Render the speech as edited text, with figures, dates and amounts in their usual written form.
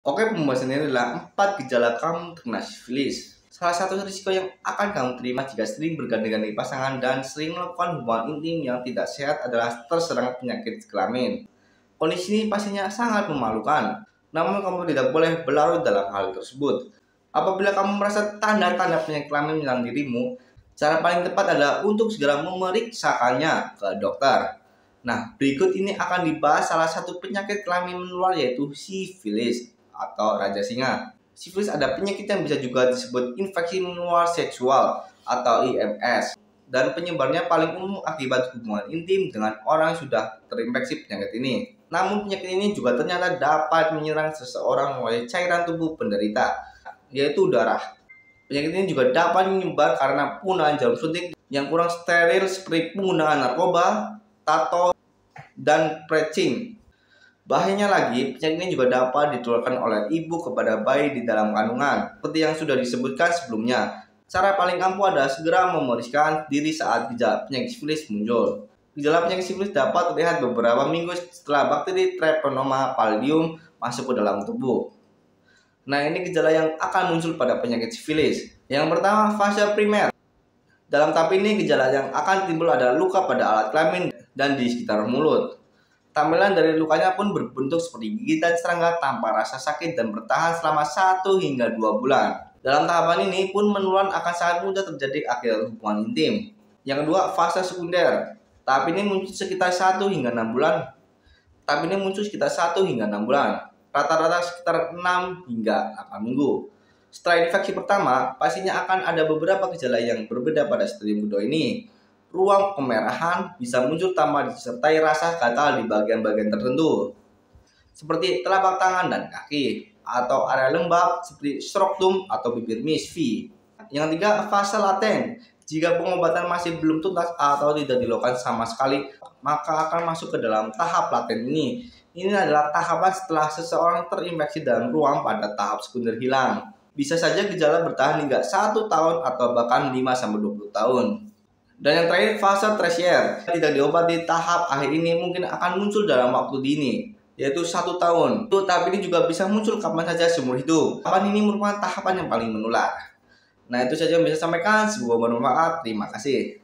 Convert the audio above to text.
Oke, pembahasan ini adalah 4 gejala kamu terkena sifilis. Salah satu risiko yang akan kamu terima jika sering berganti-ganti pasangan dan sering melakukan hubungan intim yang tidak sehat adalah terserang penyakit kelamin. Kondisi ini pastinya sangat memalukan, namun kamu tidak boleh berlarut dalam hal tersebut. Apabila kamu merasa tanda-tanda penyakit kelamin menyerang dirimu, cara paling tepat adalah untuk segera memeriksakannya ke dokter. Nah, berikut ini akan dibahas salah satu penyakit kelamin menular yaitu sifilis atau raja singa. Sifilis ada penyakit yang bisa juga disebut infeksi menular seksual atau IMS, dan penyebarnya paling umum akibat hubungan intim dengan orang yang sudah terinfeksi penyakit ini. Namun penyakit ini juga ternyata dapat menyerang seseorang melalui cairan tubuh penderita, yaitu darah. Penyakit ini juga dapat menyebar karena penggunaan jarum suntik yang kurang steril seperti penggunaan narkoba, tato, dan preaching. Bahayanya lagi, penyakit ini juga dapat ditularkan oleh ibu kepada bayi di dalam kandungan. Seperti yang sudah disebutkan sebelumnya, cara paling ampuh adalah segera memeriksakan diri saat gejala penyakit sifilis muncul. Gejala penyakit sifilis dapat terlihat beberapa minggu setelah bakteri Treponema pallidum masuk ke dalam tubuh. Nah, ini gejala yang akan muncul pada penyakit sifilis. Yang pertama, fase primer. Dalam tahap ini, gejala yang akan timbul adalah luka pada alat kelamin dan di sekitar mulut. Tampilan dari lukanya pun berbentuk seperti gigitan serangga tanpa rasa sakit dan bertahan selama 1 hingga 2 bulan. Dalam tahapan ini pun menular akan sangat mudah terjadi akibat hubungan intim. Yang kedua, fase sekunder. Tahap ini muncul sekitar 1 hingga 6 bulan. Rata-rata sekitar 6 hingga 8 minggu. Setelah infeksi pertama, pastinya akan ada beberapa gejala yang berbeda pada stadium kedua ini. Ruang kemerahan bisa muncul tanpa disertai rasa gatal di bagian-bagian tertentu, seperti telapak tangan dan kaki, atau area lembab seperti scrotum atau bibir misfi. Yang ketiga, fase laten. Jika pengobatan masih belum tuntas atau tidak dilakukan sama sekali, maka akan masuk ke dalam tahap laten ini. Ini adalah tahapan setelah seseorang terinfeksi dalam ruang pada tahap sekunder hilang. Bisa saja gejala bertahan hingga 1 tahun atau bahkan 5-20 tahun. Dan yang terakhir, fase tersier. Tidak diobati, tahap akhir ini mungkin akan muncul dalam waktu dini, yaitu 1 tahun. Tahap ini juga bisa muncul kapan saja seumur hidup. Tahapan ini merupakan tahapan yang paling menular. Nah, itu saja yang bisa saya sampaikan. Semoga bermanfaat. Terima kasih.